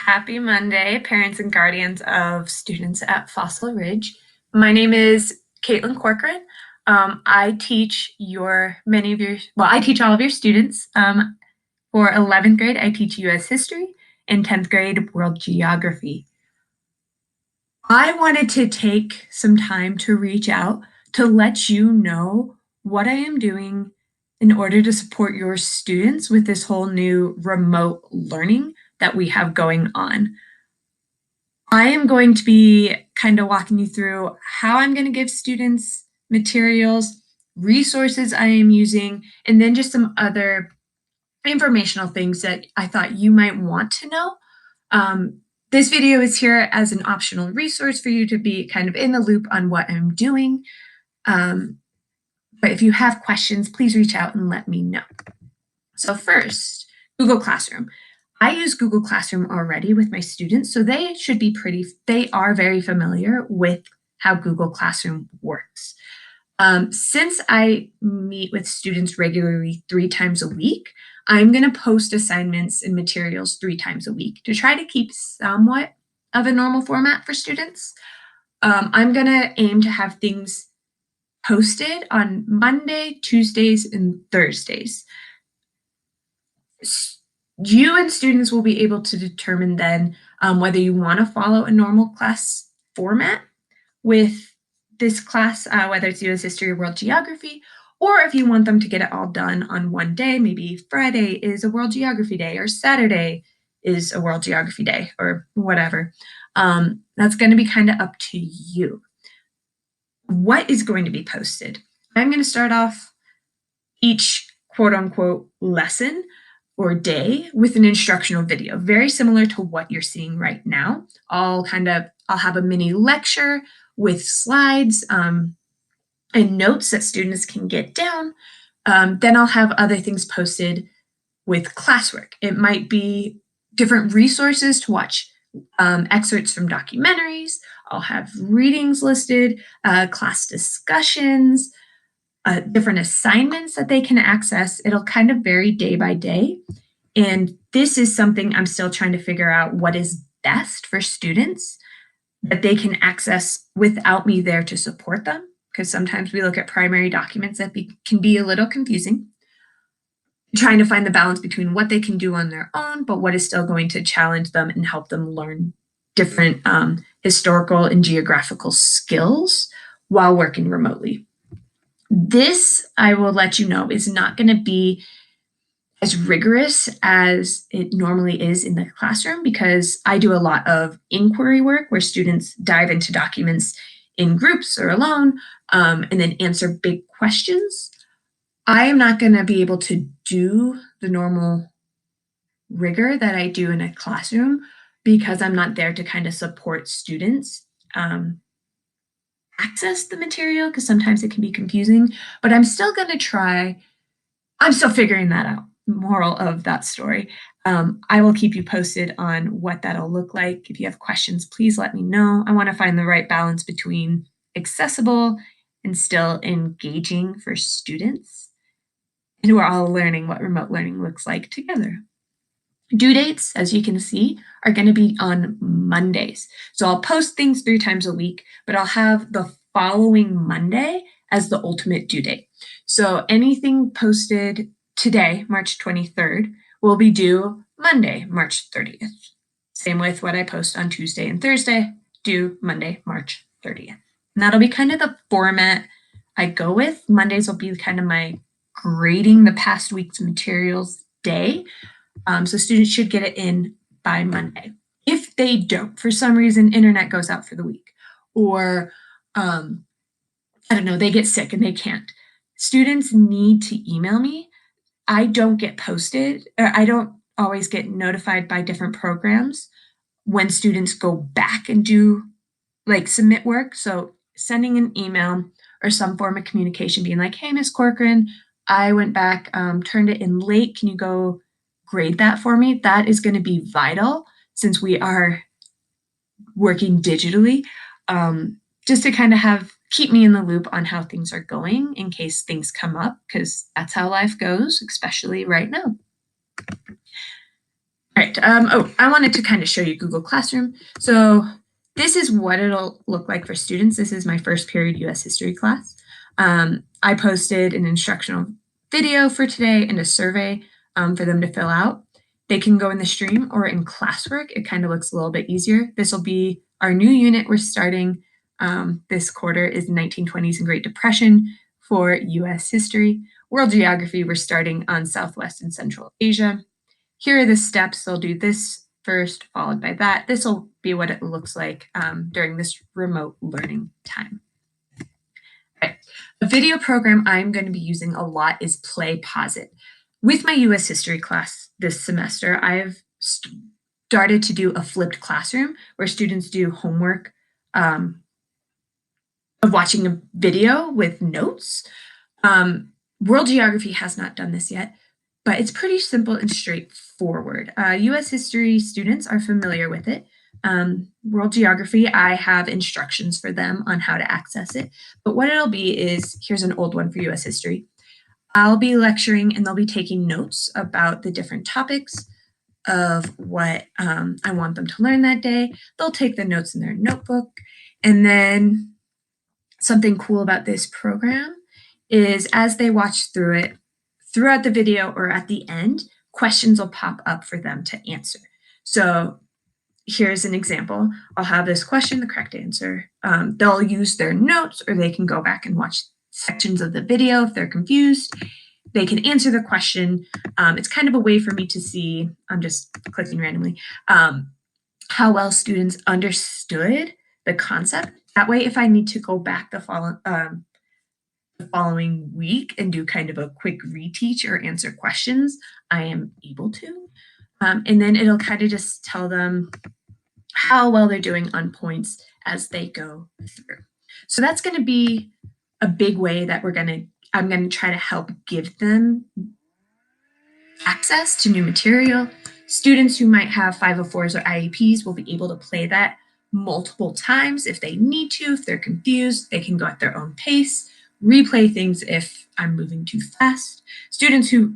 Happy Monday, parents and guardians of students at Fossil Ridge. My name is Caitlin Corcoran. I teach I teach all of your students. For 11th grade, I teach U.S. history, and 10th grade, world geography. I wanted to take some time to reach out to let you know what I am doing in order to support your students with this whole new remote learning that we have going on. I am going to be kind of walking you through how I'm going to give students materials, resources I am using, and then just some other informational things that I thought you might want to know. This video is here as an optional resource for you to be kind of in the loop on what I'm doing. But if you have questions, please reach out and let me know. So first, Google Classroom. I use Google Classroom already with my students, so they are very familiar with how Google Classroom works. Since I meet with students regularly 3 times a week, I'm going to post assignments and materials 3 times a week to try to keep somewhat of a normal format for students. I'm going to aim to have things posted on Monday, Tuesdays, and Thursdays. You and students will be able to determine then whether you want to follow a normal class format with this class, whether it's U.S. history or world geography, or if you want them to get it all done on one day. Maybe Friday is a world geography day, or Saturday is a world geography day, or whatever. That's going to be kind of up to you. What is going to be posted? I'm going to start off each quote unquote lesson or day with an instructional video, very similar to what you're seeing right now. I'll have a mini lecture with slides and notes that students can get down. Then I'll have other things posted with classwork. It might be different resources to watch, excerpts from documentaries. I'll have readings listed, class discussions, different assignments that they can access. It'll kind of vary day by day. And this is something I'm still trying to figure out what is best for students that they can access without me there to support them. Because sometimes we look at primary documents that can be a little confusing. Trying to find the balance between what they can do on their own, but what is still going to challenge them and help them learn different historical and geographical skills while working remotely. This, I will let you know, is not going to be as rigorous as it normally is in the classroom because I do a lot of inquiry work where students dive into documents in groups or alone and then answer big questions. I am not going to be able to do the normal rigor that I do in a classroom because I'm not there to kind of support students access the material because sometimes it can be confusing, but I'm still going to try. I'm still figuring that out. Moral of that story. I will keep you posted on what that'll look like. If you have questions, please let me know. I want to find the right balance between accessible and still engaging for students who are all learning what remote learning looks like together. Due dates, as you can see, are going to be on Mondays. So I'll post things 3 times a week, but I'll have the following Monday as the ultimate due date. So anything posted today, March 23rd, will be due Monday, March 30th. Same with what I post on Tuesday and Thursday, due Monday, March 30th. And that'll be kind of the format I go with. Mondays will be kind of my grading the past week's materials day. So students should get it in by Monday. If they don't, for some reason, internet goes out for the week, or I don't know, they get sick and they can't. Students need to email me. I don't get posted, or I don't always get notified by different programs when students go back and do submit work. So sending an email or some form of communication being like, hey, Miss Corcoran, I went back, turned it in late. Can you go grade that for me? That is going to be vital since we are working digitally, just to kind of keep me in the loop on how things are going in case things come up, because that's how life goes, especially right now. All right. I wanted to kind of show you Google Classroom. So this is what it'll look like for students. This is my first period US history class. I posted an instructional video for today and a survey for them to fill out. They can go in the stream or in classwork. It kind of looks a little bit easier. This will be our new unit we're starting this quarter is 1920s and Great Depression for US history. World geography, we're starting on Southwest and Central Asia. Here are the steps. They'll do this first, followed by that. This will be what it looks like during this remote learning time. Okay. A video program I'm going to be using a lot is Play Pause It. With my US history class this semester, I've started to do a flipped classroom where students do homework of watching a video with notes. World geography has not done this yet, but it's pretty simple and straightforward. US history students are familiar with it. World geography, I have instructions for them on how to access it. But what it'll be is, here's an old one for US history. I'll be lecturing and they'll be taking notes about the different topics of what I want them to learn that day. They'll take the notes in their notebook. And then something cool about this program is as they watch through it, throughout the video or at the end, questions will pop up for them to answer. So here's an example. I'll have this question, the correct answer. They'll use their notes or they can go back and watch sections of the video if they're confused. They can answer the question. It's kind of a way for me to see, I'm just clicking randomly, how well students understood the concept. That way, if I need to go back the following week and do kind of a quick reteach or answer questions, I am able to. And then it'll kind of just tell them how well they're doing on points as they go through. So that's going to be a big way that I'm going to try to help give them access to new material. Students who might have 504s or IEPs will be able to play that multiple times if they need to. If they're confused, they can go at their own pace, replay things if I'm moving too fast. Students who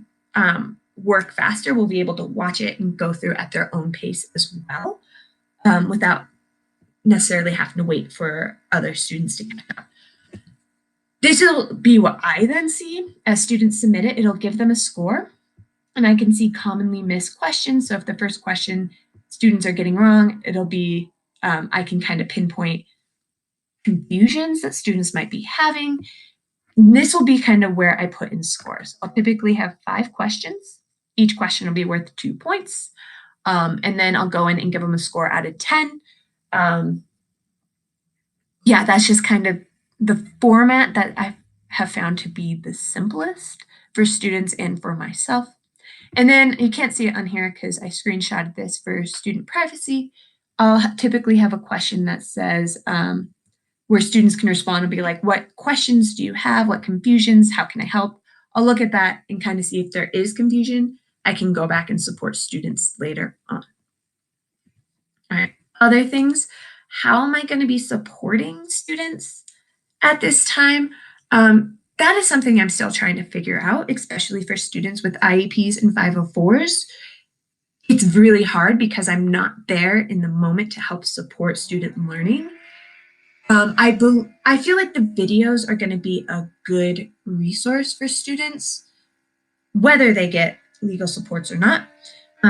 work faster will be able to watch it and go through at their own pace as well, without necessarily having to wait for other students to catch up. This will be what I then see as students submit it. It'll give them a score, and I can see commonly missed questions. So if the first question students are getting wrong, it'll be, I can kind of pinpoint confusions that students might be having. And this will be kind of where I put in scores. I'll typically have 5 questions. Each question will be worth 2 points. And then I'll go in and give them a score out of 10. Yeah, that's just kind of the format that I have found to be the simplest for students and for myself. And then you can't see it on here because I screenshotted this for student privacy. I'll typically have a question that says, where students can respond and be like, what questions do you have? What confusions? How can I help? I'll look at that and kind of see if there is confusion. I can go back and support students later on. All right, other things. How am I going to be supporting students at this time? That is something I'm still trying to figure out, especially for students with IEPs and 504s. It's really hard because I'm not there in the moment to help support student learning. I feel like the videos are going to be a good resource for students, whether they get legal supports or not,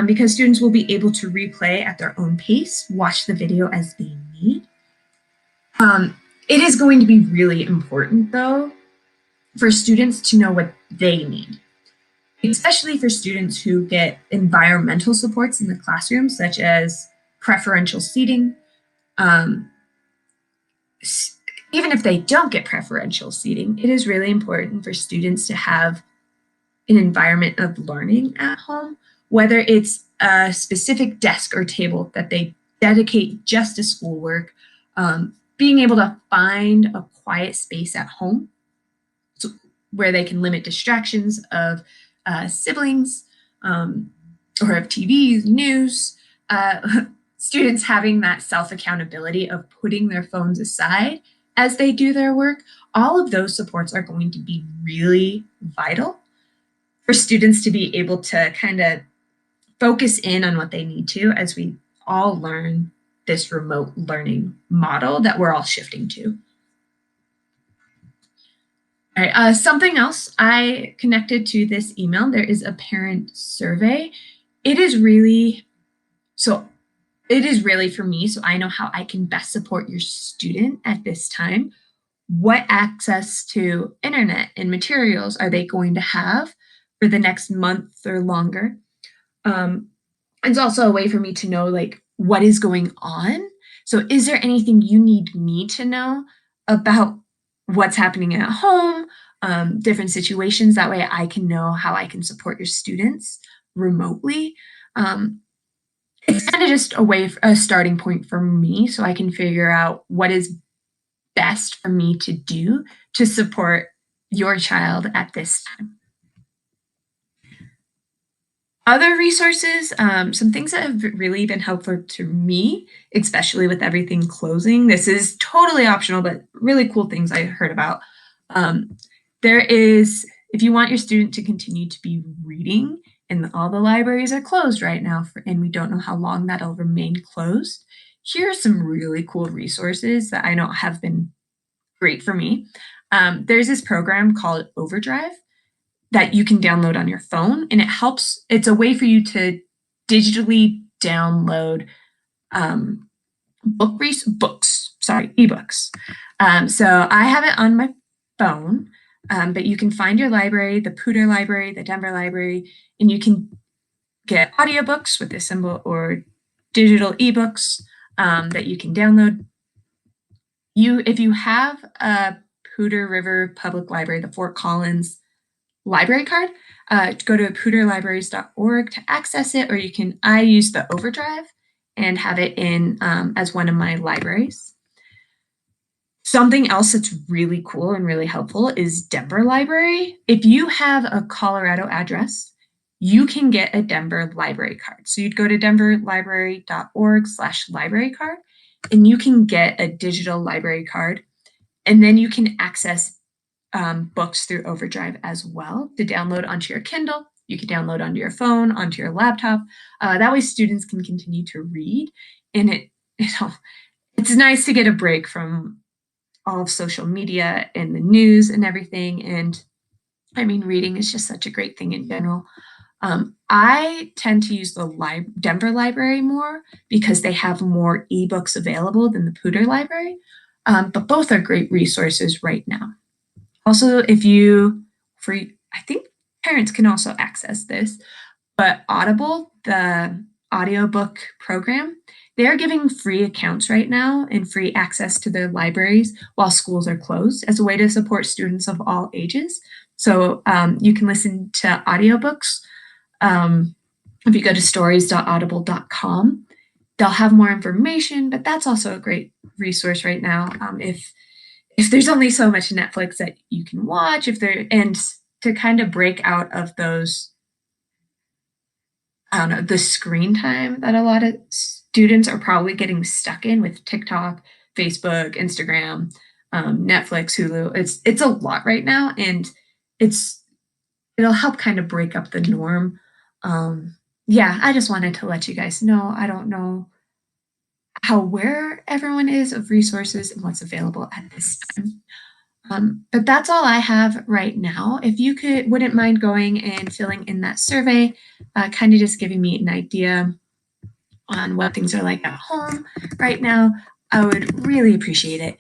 because students will be able to replay at their own pace, watch the video as they need. It is going to be really important, though, for students to know what they need, especially for students who get environmental supports in the classroom, such as preferential seating. Even if they don't get preferential seating, it is really important for students to have an environment of learning at home, whether it's a specific desk or table that they dedicate just to schoolwork, being able to find a quiet space at home where they can limit distractions of siblings or of TVs, news, students having that self-accountability of putting their phones aside as they do their work. All of those supports are going to be really vital for students to be able to kind of focus in on what they need to as we all learn this remote learning model that we're all shifting to. All right, something else I connected to this email, there is a parent survey. It is really, so it is really for me, so I know how I can best support your student at this time. What access to internet and materials are they going to have for the next month or longer? It's also a way for me to know like what is going on. So is there anything you need me to know about what's happening at home, different situations? That way I can know how I can support your students remotely. It's kind of just a starting point for me so I can figure out what is best for me to do to support your child at this time. Other resources, some things that have really been helpful to me, especially with everything closing. This is totally optional, but really cool things I heard about. There is, if you want your student to continue to be reading, and all the libraries are closed right now, and we don't know how long that'll remain closed, here are some really cool resources that I know have been great for me. There's this program called Overdrive that you can download on your phone, and it's a way for you to digitally download ebooks. So I have it on my phone, but you can find your library, the Pooter Library, the Denver Library, and you can get audiobooks with this symbol or digital ebooks that you can download. If you have a Pooter River Public Library, the Fort Collins library card, go to pooterlibraries.org to access it, or I use the Overdrive and have it in as one of my libraries. Something else that's really cool and really helpful is Denver Library. If you have a Colorado address, you can get a Denver library card. So you'd go to denverlibrary.org/library card, and you can get a digital library card, and then you can access books through Overdrive as well to download onto your Kindle. You can download onto your phone, onto your laptop. That way students can continue to read. And it's nice to get a break from all of social media and the news and everything. And I mean, reading is just such a great thing in general. I tend to use the Denver Library more because they have more ebooks available than the Pooter Library. But both are great resources right now. Also, I think parents can also access this, but Audible, the audiobook program, they're giving free accounts right now and free access to their libraries while schools are closed as a way to support students of all ages. So you can listen to audiobooks. If you go to stories.audible.com, they'll have more information, but that's also a great resource right now. If there's only so much Netflix that you can watch, and to kind of break out of those, I don't know, the screen time that a lot of students are probably getting stuck in with TikTok, Facebook, Instagram, Netflix, Hulu. It's a lot right now, and it'll help kind of break up the norm. Yeah, I just wanted to let you guys know. I don't know where everyone is of resources and what's available at this time. But that's all I have right now. If you wouldn't mind going and filling in that survey, kind of just giving me an idea on what things are like at home right now, I would really appreciate it.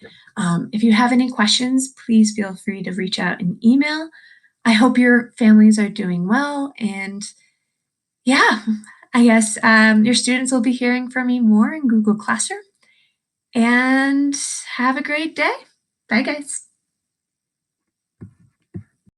If you have any questions, please feel free to reach out and email. I hope your families are doing well, and yeah, I guess your students will be hearing from me more in Google Classroom. And have a great day. Bye, guys.